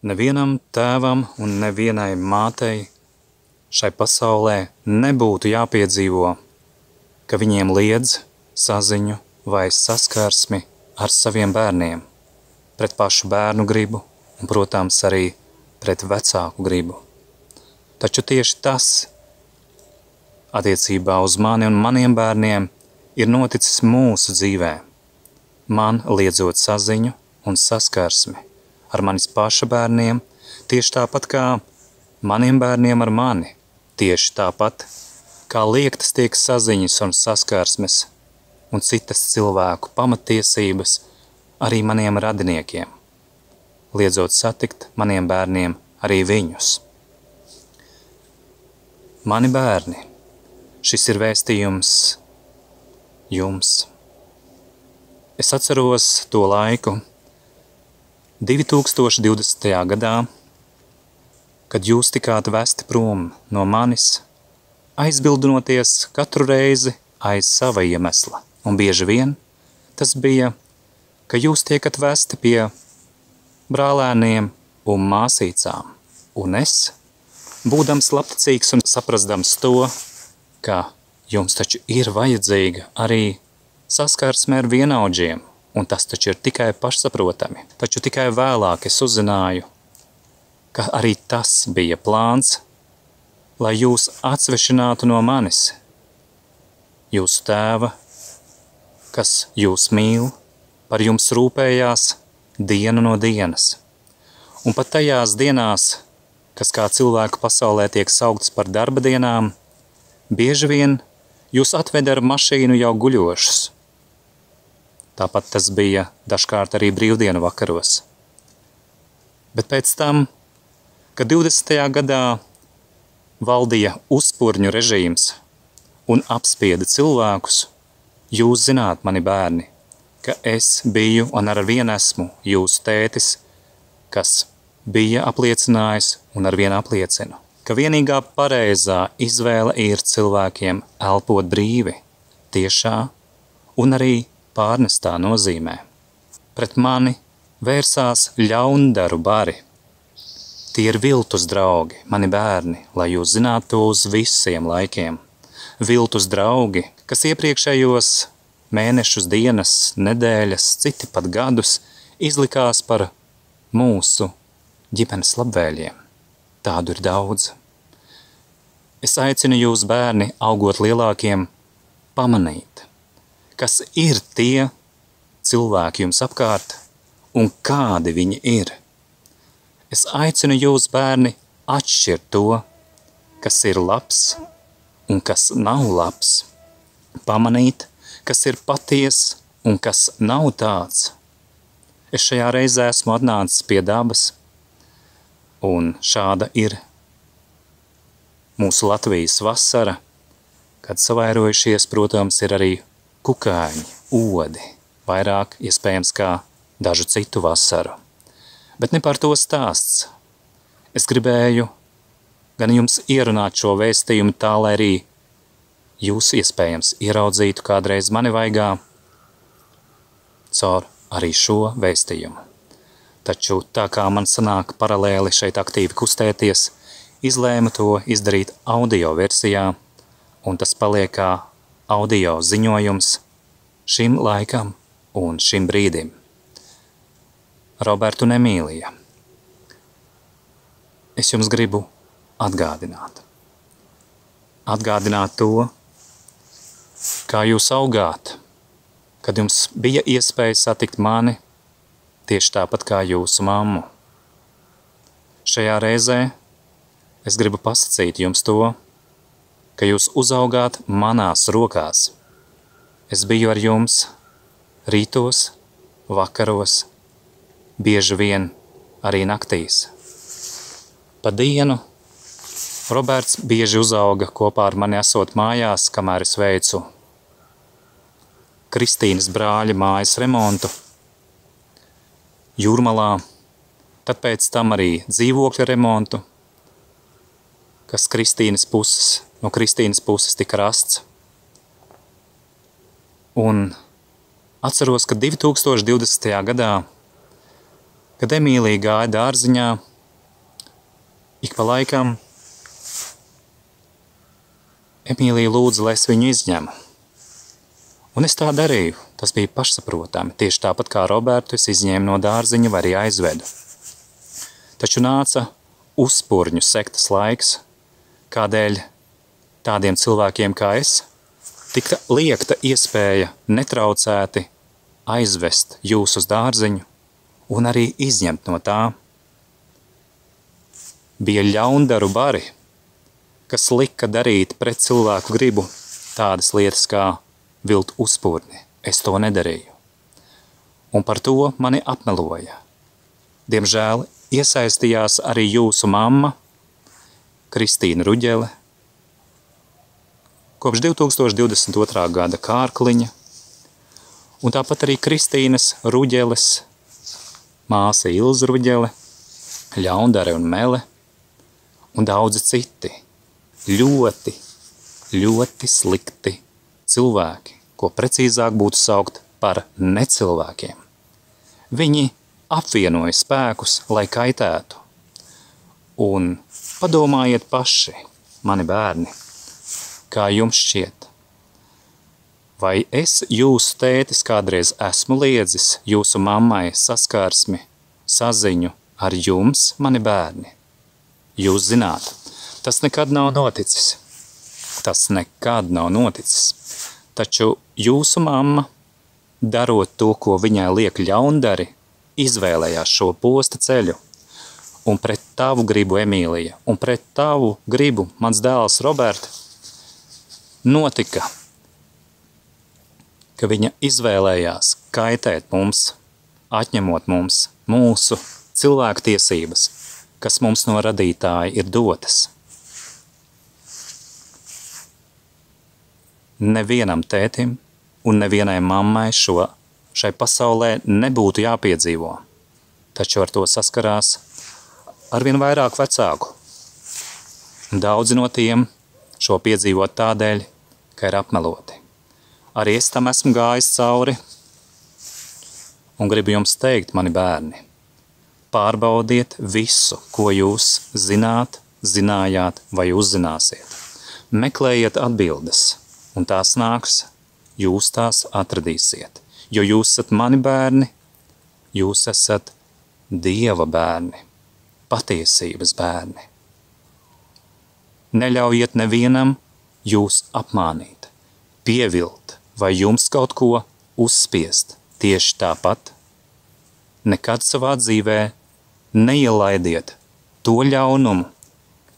nevienam tēvam un nevienai mātei šai pasaulē nebūtu jāpiedzīvo, ka viņiem liedz saziņu vai saskarsmi ar saviem bērniem, pret pašu bērnu gribu un, protams, arī pret vecāku gribu. Taču tieši tas attiecībā uz mani un maniem bērniem ir noticis mūsu dzīvē, man liedzot saziņu un saskarsmi ar manis paša bērniem, tieši tāpat kā maniem bērniem ar mani, tieši tāpat kā liektas tiek saziņas un saskarsmes un citas cilvēku pamatiesības arī maniem radiniekiem, liedzot satikt maniem bērniem arī viņus. Mani bērni, šis ir vēstījums jums. Es atceros to laiku 2020. gadā, kad jūs tikāt vesti prom no manis, aizbildinoties katru reizi aiz sava iemesla. Un bieži vien tas bija, ka jūs tiekat vesti pie brālēniem un māsīcām. Un es, būdams labticīgs un saprastams to, ka jums taču ir vajadzīga arī saskarsme ar vienaudžiem, un tas taču ir tikai pašsaprotami. Taču tikai vēlāk es uzzināju, ka arī tas bija plāns, lai jūs atsvešinātu no manis, jūsu tēva, kas jūs mīl, par jums rūpējās dienu no dienas. Un pat tajās dienās, kas kā cilvēku pasaulē tiek sauktas par darba dienām, bieži vien jūs atveda ar mašīnu jau guļošus. Tāpat tas bija dažkārt arī brīvdienu vakaros. Bet pēc tam, kad 20. gadā valdīja uzpurņu režīms un apspieda cilvēkus, jūs zināt, mani bērni, ka es biju un arvien esmu jūsu tētis, kas bija apliecinājis un arvien apliecinu, ka vienīgā pareizā izvēle ir cilvēkiem elpot brīvi, tiešā un arī pārnestā nozīmē. Pret mani vērsās ļaundaru bari. Tie ir viltus draugi, mani bērni, lai jūs zinātu to uz visiem laikiem. Viltus draugi, kas iepriekšējos mēnešus, dienas, nedēļas, citi pat gadus izlikās par mūsu ģimenes labvēļiem. Tādu ir daudz. Es aicinu jūs, bērni, augot lielākiem, pamanīt, kas ir tie cilvēki jums apkārt un kādi viņi ir. Es aicinu jūs, bērni, atšķirt to, kas ir labs un kas nav labs, pamanīt, kas ir paties un kas nav tāds. Es šajā reizē esmu atnācis pie dabas, un šāda ir mūsu Latvijas vasara, kad savairojušies, protams, ir arī kukaiņi, odi, vairāk iespējams kā dažu citu vasaru. Bet ne par to stāsts. Es gribēju gan jums ierunāt šo vēstījumu tā, lai arī jūs iespējams ieraudzītu kādreiz mani vaigā caur arī šo vēstījumu. Taču tā kā man sanāk paralēli šeit aktīvi kustēties, izlēmu to izdarīt audio versijā, un tas paliek kā audio ziņojums šim laikam un šim brīdim. Robertu un Emīlija, es jums gribu atgādināt. Atgādināt to, kā jūs augāt, kad jums bija iespēja satikt mani tieši tāpat kā jūsu mammu. Šajā reizē es gribu pasakīt jums to, ka jūs uzaugāt manās rokās. Es biju ar jums rītos, vakaros, bieži vien arī naktīs. Pa dienu Roberts bieži uzauga kopā ar mani esot mājās, kamēr es veicu Kristīnas brāļa mājas remontu Jūrmalā, tad pēc tam arī dzīvokļa remontu, kas no Kristīnas puses tika rasts. Un atceros, ka 2020. gadā, kad Emīlija gāja dārziņā, Ik pa laikam Emīlija lūdza, lai es viņu izņemu. Un es tā darīju. Tas bija pašsaprotami. Tieši tāpat kā Robertu es izņēmu no dārziņa vai arī aizvedu. Taču nāca uzspurņu sektas laiks, kādēļ tādiem cilvēkiem kā es tika liekta iespēja netraucēti aizvest jūs uz dārziņu un arī izņemt no tā. Bija ļaundaru bari, kas lika darīt pret cilvēku gribu tādas lietas kā vilt uzspurni. Es to nedarīju. Un par to mani apmeloja. Diemžēl iesaistījās arī jūsu mamma, Kristīna Ruģele, kopš 2022. gada Kārkliņa, un tāpat arī Kristīnas Ruģeles, māsa Ilza Ruģele, Ļaundare un Mele, un daudzi citi ļoti, ļoti slikti cilvēki, ko precīzāk būtu saukt par necilvēkiem. Viņi apvienoja spēkus, lai kaitētu. Un padomājiet paši, mani bērni, kā jums šķiet. Vai es jūsu tētis kādreiz esmu liedzis jūsu mammai saskarsmi, saziņu ar jums, mani bērni? Jūs zināt, tas nekad nav noticis. Tas nekad nav noticis. Taču jūsu mamma, darot to, ko viņai liek ļaundari, izvēlējās šo posta ceļu. Un pret tavu gribu, Emīlija, un pret tavu gribu, mans dēls Roberta, notika, ka viņa izvēlējās kaitēt mums, atņemot mums mūsu cilvēku tiesības, kas mums no radītāja ir dotas. Nevienam tētim un nevienai mammai šai pasaulē nebūtu jāpiedzīvo, taču ar to saskarās arvien vairāk vecāku. Daudzi no tiem šo piedzīvot tādēļ, ka ir apmeloti. Arī es tam esmu gājis cauri un gribu jums teikt, mani bērni, pārbaudiet visu, ko jūs zināt, zinājāt vai uzzināsiet. Meklējiet atbildes, un tās nāks, jūs tās atradīsiet. Jo jūs esat mani bērni, jūs esat Dieva bērni, patiesības bērni. Neļaujiet nevienam jūs apmānīt, pievilt vai jums kaut ko uzspiest. Tieši tāpat nekad savā dzīvē neielaidiet to ļaunumu,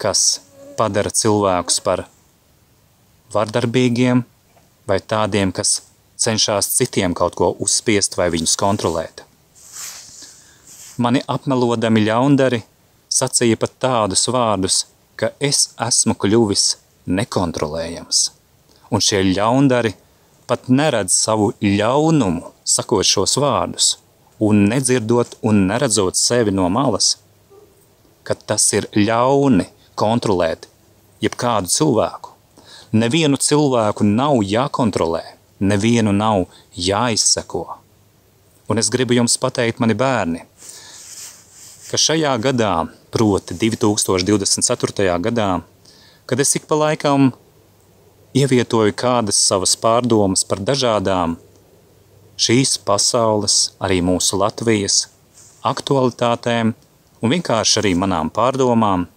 kas padara cilvēkus par vardarbīgiem vai tādiem, kas cenšas citiem kaut ko uzspiest vai viņus kontrolēt. Mani apmelodami ļaundari sacīja pat tādus vārdus, ka es esmu kļuvis nekontrolējams. Un šie ļaundari pat neredz savu ļaunumu, sakot šos vārdus, un nedzirdot un neredzot sevi no malas, ka tas ir ļauni kontrolēt jebkādu cilvēku. Nevienu cilvēku nav jākontrolē, nevienu nav jāizseko. Un es gribu jums pateikt, mani bērni, ka šajā gadā, proti 2024. gadā, kad es ik pa laikam ievietoju kādas savas pārdomas par dažādām šīs pasaules, arī mūsu Latvijas aktualitātēm un vienkārši arī manām pārdomām,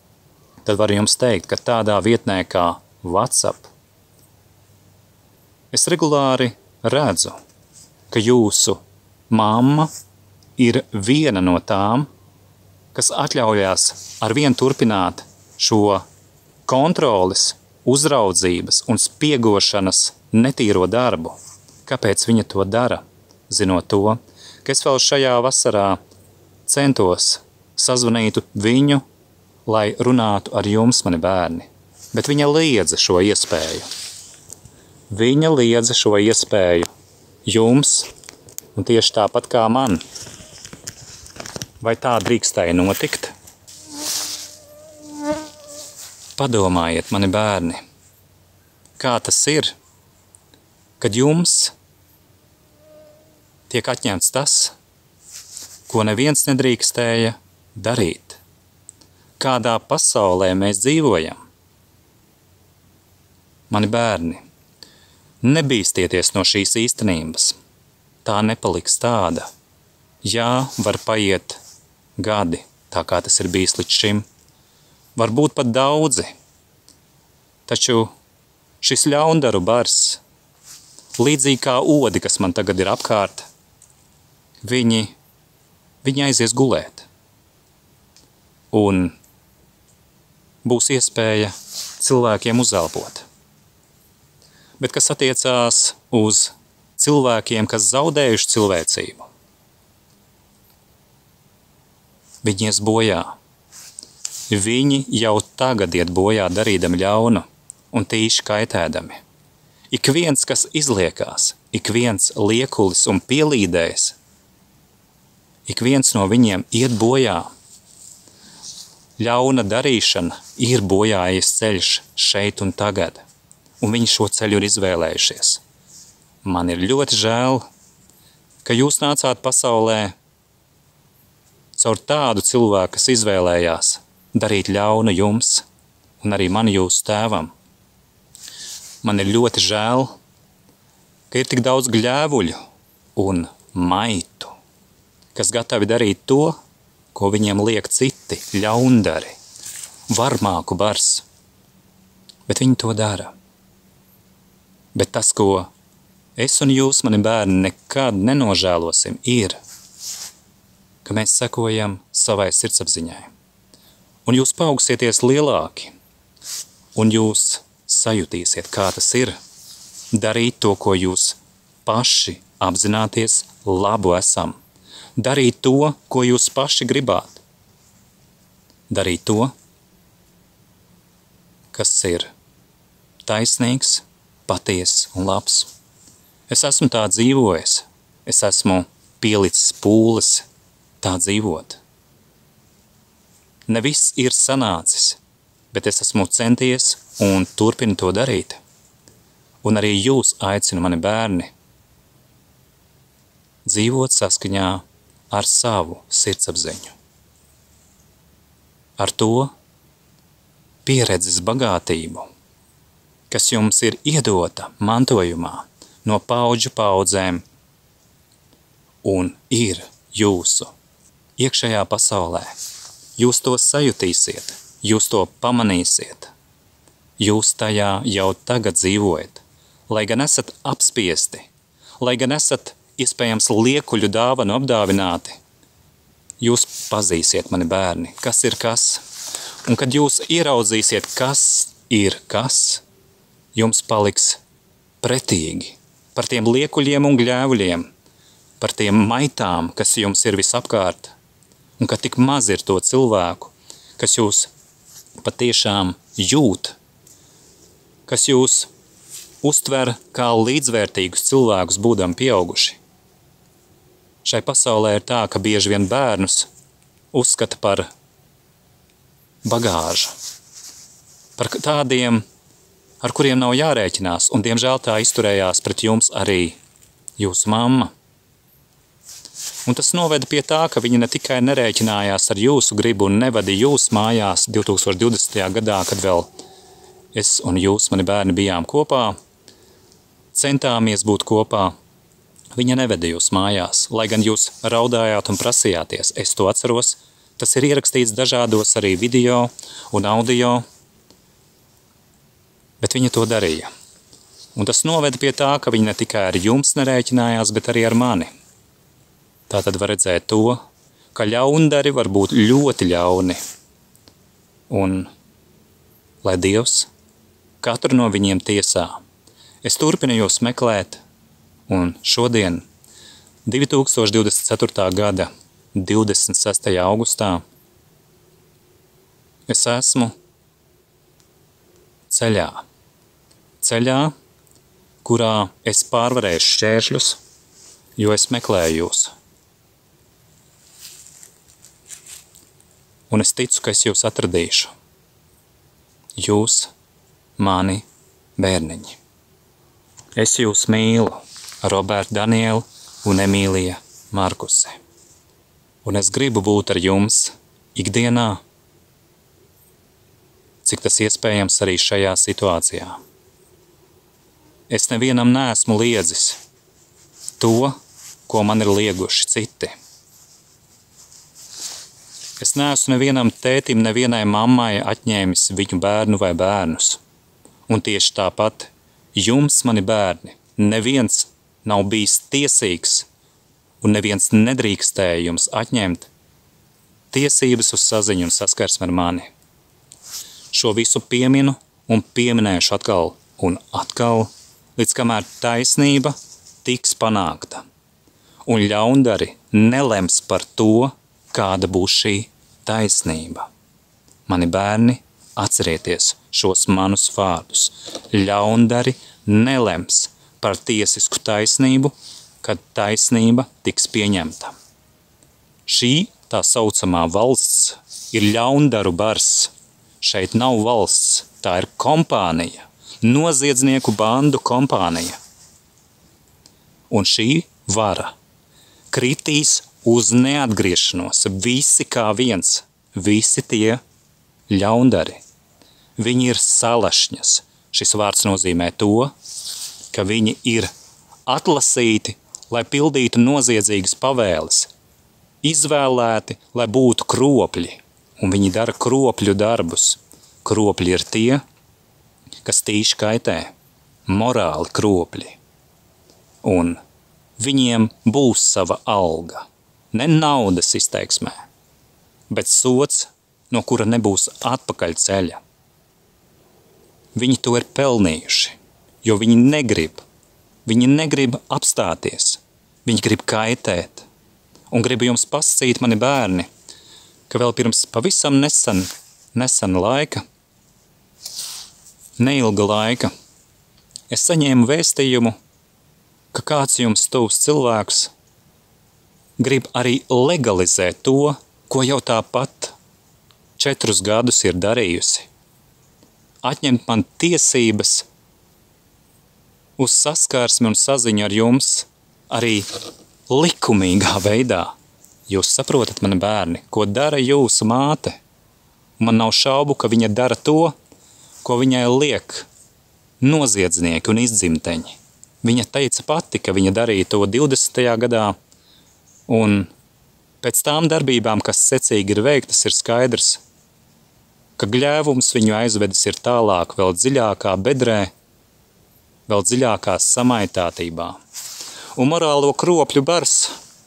tad varu jums teikt, ka tādā vietnē kā WhatsApp es regulāri redzu, ka jūsu mamma ir viena no tām, kas atļaujās arvien turpināt šo kontroles, uzraudzības un spiegošanas netīro darbu. Kāpēc viņa to dara? Zinot to, ka es vēl šajā vasarā centos sazvanītu viņu, lai runātu ar jums, mani bērni. Bet viņa liedza šo iespēju. Viņa liedza šo iespēju jums, un tieši tāpat kā man. Vai tā drīkstēja notikt? Padomājiet, mani bērni, kā tas ir, kad jums tiek atņemts tas, ko neviens nedrīkstēja darīt. kādā pasaulē mēs dzīvojam. Mani bērni, nebīstieties no šīs īstenības. Tā nepaliks tāda. Jā, var paiet gadi, tā kā tas ir bijis līdz šim. Varbūt pat daudzi. Taču šis ļaundaru bars, līdzīgi kā odi, kas man tagad ir apkārt, viņi aizies gulēt. Un būs iespēja cilvēkiem uzelpot. Bet kas attiecās uz cilvēkiem, kas zaudējuši cilvēcību, viņi ies bojā. Viņi jau tagad iet bojā darīdami ļaunu un tīši kaitēdami. Ik viens, kas izliekās, ik viens liekulis un pielīdējs, ik viens no viņiem iet bojā. Ļauna darīšana ir bojājies ceļš šeit un tagad, un viņi šo ceļu ir izvēlējušies. Man ir ļoti žēl, ka jūs nācāt pasaulē caur tādu cilvēku, kas izvēlējās darīt ļaunu jums un arī mani jūsu tēvam. Man ir ļoti žēl, ka ir tik daudz gļēvuļu un maitu, kas gatavi darīt to, ko viņiem liek citi ļaundari, varmāku bars. Bet viņi to dara. Bet tas, ko es un jūs, mani bērni, nekad nenožēlosim, ir, ka mēs sekojam savai sirdsapziņai. Un jūs paaugstieties lielāki, un jūs sajutīsiet, kā tas ir, darīt to, ko jūs paši apzināties labu esam. Darīt to, ko jūs paši gribāt. Darīt to, kas ir taisnīgs, patiess un labs. Es esmu tā dzīvojis, es esmu pielicis pūles tā dzīvot. Ne viss ir sanācis, bet es esmu centies un turpinu to darīt. Un arī jūs aicinu, mani bērni, dzīvot saskaņā ar savu sirdsapziņu. Ar to pieredzes bagātību, kas jums ir iedota mantojumā no paudžu paudzēm un ir jūsu iekšējā pasaulē. Jūs to sajutīsiet, jūs to pamanīsiet. Jūs tajā jau tagad dzīvojat, lai gan esat apspiesti, lai gan esat iespējams liekuļu dāvanu apdāvināti. Jūs pazīsiet, mani bērni, kas ir kas, un kad jūs ieraudzīsiet, kas ir kas, jums paliks pretīgi par tiem liekuļiem un gļēvuļiem, par tiem maitām, kas jums ir visapkārt, un ka tik maz ir to cilvēku, kas jūs patiešām jūt, kas jūs uztver kā līdzvērtīgus cilvēkus būdam pieauguši. Šai pasaulē ir tā, ka bieži vien bērnus uzskata par bagāžu, par tādiem, ar kuriem nav jārēķinās, un diemžēl tā izturējās pret jums arī jūsu mamma. Un tas noveda pie tā, ka viņi ne tikai nerēķinājās ar jūsu gribu un nevadīja jūs mājās 2020. gadā, kad vēl es un jūs, mani bērni, bijām kopā, centāmies būt kopā. Viņa neveda jūs mājās, lai gan jūs raudājāt un prasījāties. Es to atceros, tas ir ierakstīts dažādos arī video un audio, bet viņa to darīja. Un tas noveda pie tā, ka viņa ne tikai ar jums nerēķinājās, bet arī ar mani. Tātad var redzēt to, ka ļaundari var būt ļoti ļauni. Un, lai Dievs katru no viņiem tiesā, es turpinu jūs meklēt, un šodien, 2024. gada 26. augustā, es esmu ceļā, kurā es pārvarēšu šķēršļus, jo es meklēju jūs. Un es ticu, ka es jūs atradīšu. Jūs, mani bērniņi. Es jūs mīlu, Roberta Daniela un Emīlija Markuse. Un es gribu būt ar jums ikdienā cik tas iespējams arī šajā situācijā. Es nevienam neesmu liedzis to, ko man ir lieguši citi. Es neesmu nevienam tētim, nevienai mammai atņēmis viņu bērnu vai bērnus. Un tieši tāpat jums, mani bērni, neviens nav bijis tiesīgs un neviens nedrīkstēja jums atņemt tiesības uz saziņu un saskarsmi ar mani. Šo visu pieminu un pieminēšu atkal un atkal, līdz kamēr taisnība tiks panākta. Un ļaundari nelems par to, kāda būs šī taisnība. Mani bērni, atcerieties šos manus vārdus. Ļaundari nelems par tiesisku taisnību, kad taisnība tiks pieņemta. Šī tā saucamā valsts ir ļaundaru bars. Šeit nav valsts, tā ir kompānija, noziedznieku bandu kompānija. Un šī vara kritīs uz neatgriešanos, visi kā viens, visi tie ļaundari. Viņi ir salašņas. Šis vārds nozīmē to, ka viņi ir atlasīti, lai pildītu noziedzīgas pavēles, izvēlēti, lai būtu kropļi, un viņi dara kropļu darbus. Kropļi ir tie, kas tīši kaitē, morāli kropļi. Un viņiem būs sava alga. Ne naudas izteiksmē, bet sots, no kura nebūs atpakaļ ceļa. Viņi to ir pelnījuši, jo viņi negrib apstāties, viņi grib kaitēt. Un gribu jums pasakīt, mani bērni, ka vēl pirms pavisam nesena laika, neilga laika, es saņēmu vēstījumu, ka kāds jums tuvs cilvēks grib arī legalizēt to, ko jau tāpat 4 gadus ir darījusi. Atņemt man tiesības uz saskarsmi un saziņu ar jums arī likumīgā veidā. Jūs saprotat, mani bērni, ko dara jūsu māte? Man nav šaubu, ka viņa dara to, ko viņai liek noziedznieki un izdzimteņi. Viņa teica pati, ka viņa darīja to 20. gadā, un pēc tām darbībām, kas secīgi ir veiktas, ir skaidrs, ka gļēvums viņu aizvedis ir tālāk, vēl dziļākā bedrē, vēl dziļākā samaitātībā. Un morālo kropļu bars,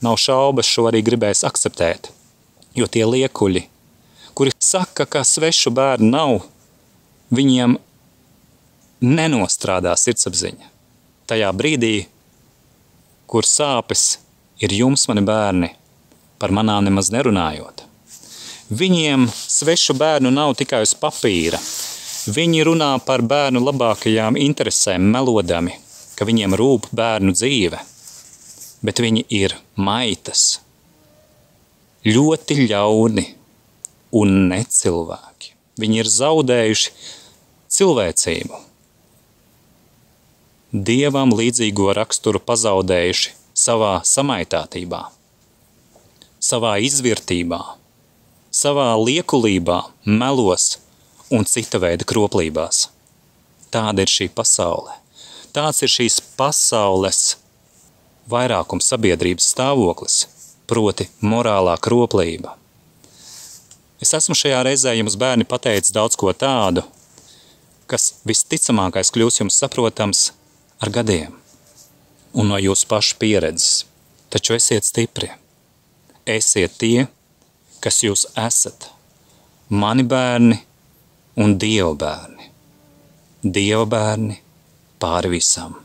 nav šaubas, šo arī gribēs akceptēt, jo tie liekuļi, kuri saka, ka svešu bērnu nav, viņiem nenostrādā sirdsapziņa. Tajā brīdī, kur sāpes ir jums, mani bērni, par manām nemaz nerunājot. Viņiem svešu bērnu nav tikai uz papīra. Viņi runā par bērnu labākajām interesēm, melodami, ka viņiem rūp bērnu dzīve. Bet viņi ir maitas, ļoti ļauni un necilvēki. Viņi ir zaudējuši cilvēcību. Dievam līdzīgo raksturu pazaudējuši savā samaitātībā, savā izvirtībā, savā liekulībā, melos un cita veida kroplībās. Tāda ir šī pasaule. Tāds ir šīs pasaules vairākums sabiedrības stāvoklis, proti morālā kroplība. Es esmu šajā reizē jums, bērni, pateicis daudz ko tādu, kas visticamākais kļūs jums saprotams ar gadiem un no jūsu pašu pieredzes. Taču esiet stipri. Esiet tie, kas jūs esat. Mani bērni un Dieva bērni. Dieva bērni pāri visam,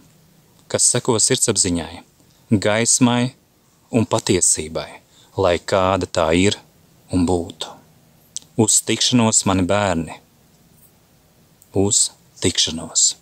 kas seko sirdsapziņai, gaismai un patiesībai, lai kāda tā ir un būtu. Uz tikšanos, mani bērni. Uz tikšanos.